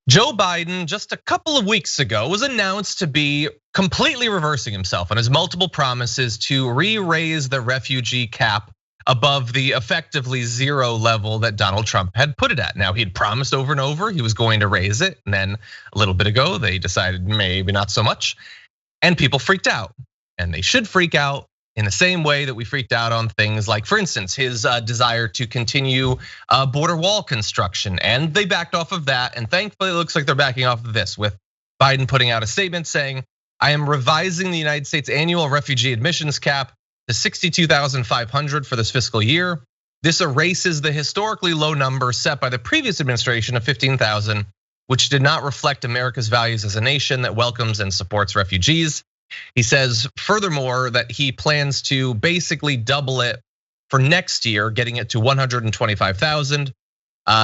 Joe Biden, just a couple of weeks ago, was announced to be completely reversing himself on his multiple promises to re-raise the refugee cap above the effectively zero level that Donald Trump had put it at. Now, he'd promised over and over he was going to raise it, and then a little bit ago, they decided maybe not so much, and people freaked out. And they should freak out in the same way that we freaked out on things like, for instance, his desire to continue border wall construction. And they backed off of that. And thankfully, it looks like they're backing off of this, with Biden putting out a statement saying, I am revising the United States annual refugee admissions cap to 62,500 for this fiscal year. This erases the historically low number set by the previous administration of 15,000, which did not reflect America's values as a nation that welcomes and supports refugees. He says, furthermore, that he plans to basically double it for next year, getting it to 125,000,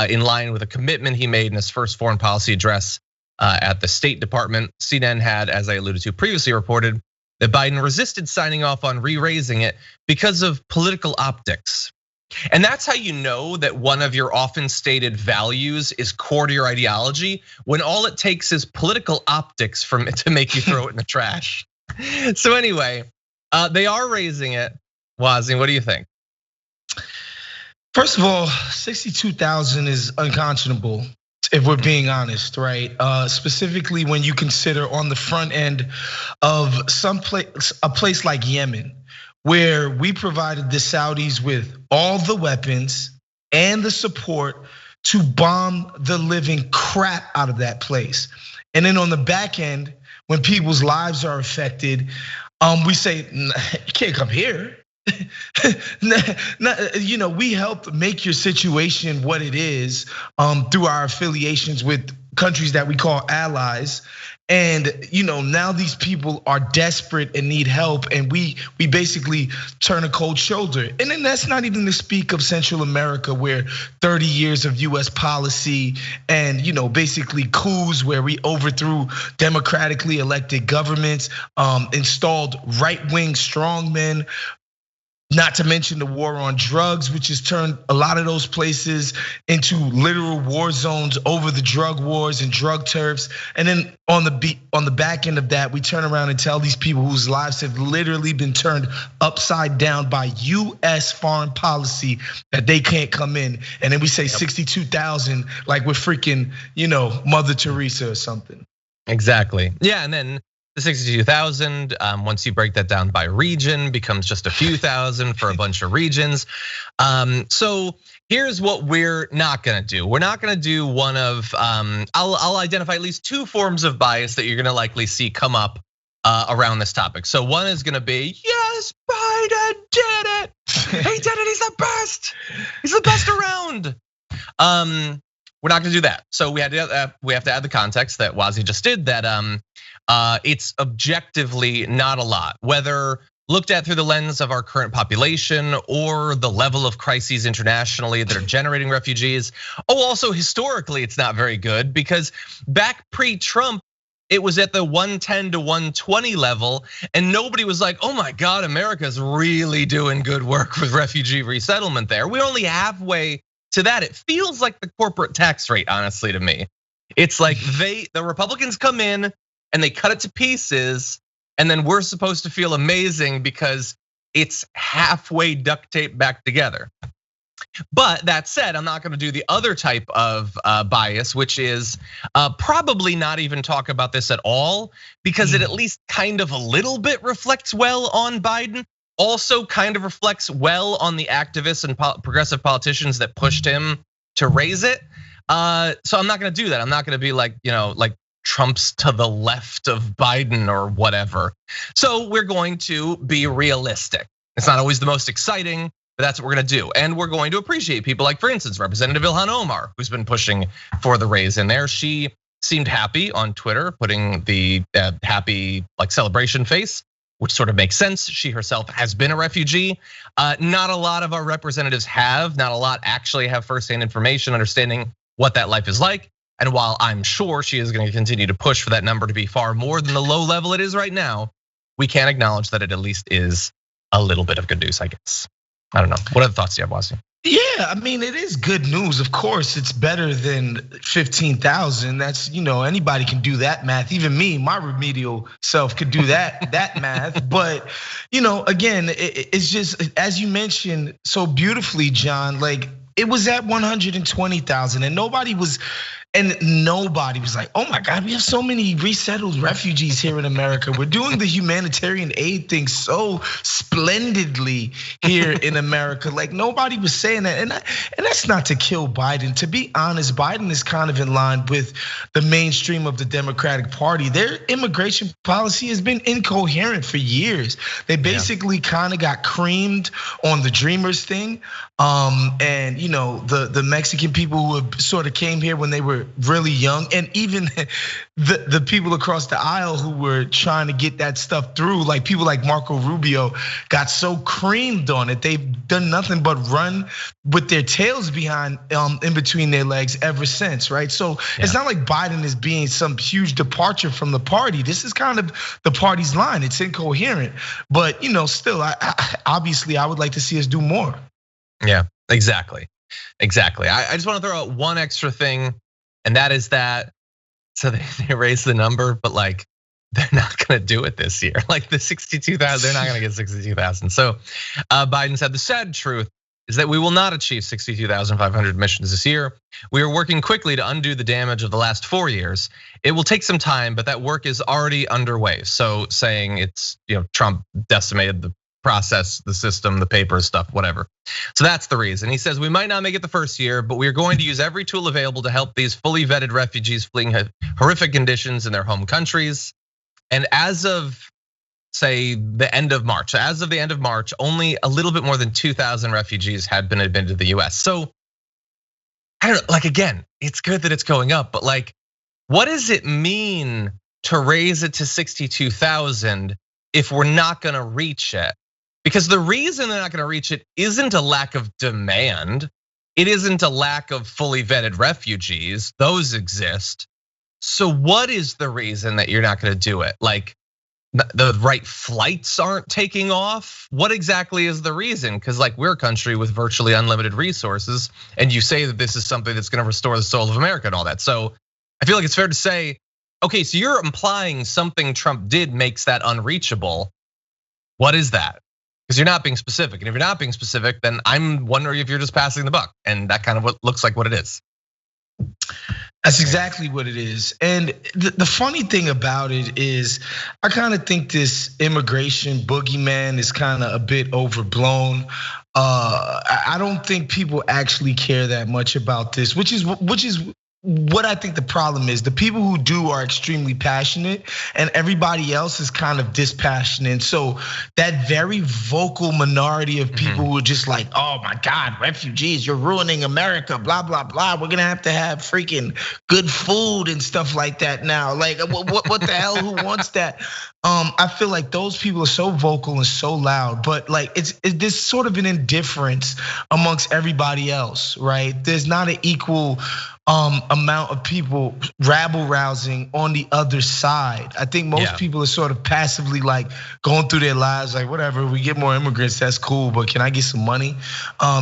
in line with a commitment he made in his first foreign policy address at the State Department. CNN had, as I alluded to previously, reported that Biden resisted signing off on re-raising it because of political optics. And that's how you know that one of your often stated values is core to your ideology, when all it takes is political optics to make you throw it in the trash. So anyway, they are raising it. Wosny, what do you think? First of all, 62,000 is unconscionable, if we're being honest, right? Specifically when you consider on the front end of a place like Yemen, where we provided the Saudis with all the weapons and the support to bomb the living crap out of that place. And then on the back end, when people's lives are affected, we say, you can't come here. We helped make your situation what it is through our affiliations with countries that we call allies. And now these people are desperate and need help, and we basically turn a cold shoulder. And then that's not even to speak of Central America, where 30 years of US policy and basically coups where we overthrew democratically elected governments, installed right-wing strongmen. Not to mention the war on drugs, which has turned a lot of those places into literal war zones over the drug wars and drug turfs. And then on the back end of that, we turn around and tell these people whose lives have literally been turned upside down by US foreign policy that they can't come in. And then we say 62,000 like we're freaking, Mother Teresa or something. Exactly. Yeah, and then the 62,000, once you break that down by region, becomes just a few thousand for a bunch of regions. So here's what we're not gonna do. We're not gonna do one of, I'll identify at least two forms of bias that you're gonna likely see come up around this topic. So one is gonna be, yes, Biden did it. He did it, he's the best. He's the best around. We're not gonna do that. So we have to add the context that Wosny just did, that it's objectively not a lot, whether looked at through the lens of our current population or the level of crises internationally that are generating refugees. Also historically, it's not very good, because back pre-Trump, it was at the 110 to 120 level, and nobody was like, oh my God, America's really doing good work with refugee resettlement there. We're only halfway to that. It feels like the corporate tax rate, honestly, to me. It's like the Republicans come in and they cut it to pieces, and then we're supposed to feel amazing because it's halfway duct taped back together. But that said, I'm not gonna do the other type of bias, which is probably not even talk about this at all, because it at least kind of a little bit reflects well on Biden. Also kind of reflects well on the activists and progressive politicians that pushed him to raise it. So I'm not gonna do that. I'm not gonna be like, like Trump's to the left of Biden or whatever. So we're going to be realistic. It's not always the most exciting, but that's what we're gonna do. And we're going to appreciate people like, for instance, Representative Ilhan Omar, who's been pushing for the raise in there. She seemed happy on Twitter, putting the happy celebration face, which sort of makes sense. She herself has been a refugee. Not a lot of our representatives have, not a lot actually have firsthand information, understanding what that life is like. And while I'm sure she is going to continue to push for that number to be far more than the low level it is right now, we can acknowledge that it at least is a little bit of good news, I guess. I don't know. What other thoughts do you have, Wosny? Yeah, I mean, it is good news. Of course, it's better than 15,000. That's, anybody can do that math. Even me, my remedial self could do that math. But, again, it's just, as you mentioned so beautifully, John, like it was at 120,000 and nobody was like, oh my God, we have so many resettled refugees here in America. We're doing the humanitarian aid thing so splendidly here in America. Like nobody was saying that. And that's not to kill Biden. To be honest, Biden is kind of in line with the mainstream of the Democratic Party. Their immigration policy has been incoherent for years. They basically kind of got creamed on the Dreamers thing. And the Mexican people who sort of came here when they were really young, and even the people across the aisle who were trying to get that stuff through, like people like Marco Rubio, got so creamed on it. They've done nothing but run with their tails behind, in between their legs ever since, right? So it's not like Biden is being some huge departure from the party. This is kind of the party's line. It's incoherent, but still, obviously, I would like to see us do more. Yeah, exactly. I just want to throw out one extra thing, and that is that, so they raised the number, but like they're not gonna do it this year. Like the 62,000, they're not gonna get 62,000. So Biden said the sad truth is that we will not achieve 62,500 missions this year. We are working quickly to undo the damage of the last 4 years. It will take some time, but that work is already underway. So saying it's, Trump decimated the process, the system, the paper stuff, whatever. So that's the reason. He says we might not make it the first year, but we are going to use every tool available to help these fully vetted refugees fleeing horrific conditions in their home countries. And as of, say, the end of March, only a little bit more than 2,000 refugees had been admitted to the US. So I don't know, like again, it's good that it's going up, but like, what does it mean to raise it to 62,000 if we're not gonna reach it? Because the reason they're not gonna reach it isn't a lack of demand. It isn't a lack of fully vetted refugees, those exist. So what is the reason that you're not gonna do it? Like the right flights aren't taking off? What exactly is the reason? Because like we're a country with virtually unlimited resources, and you say that this is something that's gonna restore the soul of America and all that. So I feel like it's fair to say, okay, so you're implying something Trump did makes that unreachable. What is that? Because you're not being specific. And if you're not being specific, then I'm wondering if you're just passing the buck. And that kind of what looks like what it is. That's exactly what it is. And the funny thing about it is, I kind of think this immigration boogeyman is kind of a bit overblown. I don't think people actually care that much about this, which is what I think the problem is. The people who do are extremely passionate, and everybody else is kind of dispassionate. So that very vocal minority of people who are just like, oh my God, refugees, you're ruining America, blah, blah, blah. We're gonna have to have freaking good food and stuff like that now. Like, what the hell, who wants that? I feel like those people are so vocal and so loud, but like there's sort of an indifference amongst everybody else, right? There's not an equal amount of people rabble rousing on the other side. I think most people are sort of passively like going through their lives, like whatever. We get more immigrants, that's cool, but can I get some money?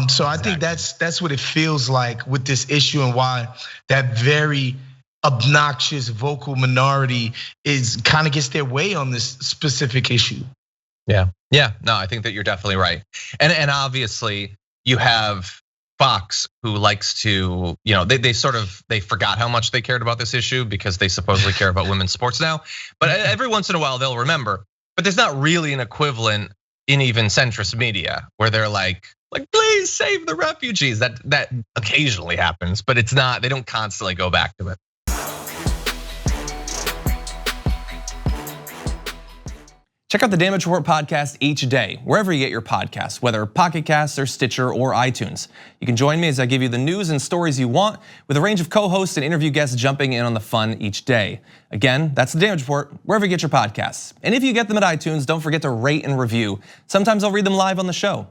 So I think that's what it feels like with this issue, and why that very obnoxious vocal minority is kind of gets their way on this specific issue. Yeah, no, I think that you're definitely right. And obviously you have Fox, who likes to, they forgot how much they cared about this issue because they supposedly care about women's sports now. But every once in a while they'll remember. But there's not really an equivalent in even centrist media where they're like please save the refugees. That occasionally happens, but it's not. They don't constantly go back to it. Check out the Damage Report podcast each day, wherever you get your podcasts, whether Pocket Casts or Stitcher or iTunes. You can join me as I give you the news and stories you want, with a range of co-hosts and interview guests jumping in on the fun each day. Again, that's the Damage Report, wherever you get your podcasts. And if you get them at iTunes, don't forget to rate and review. Sometimes I'll read them live on the show.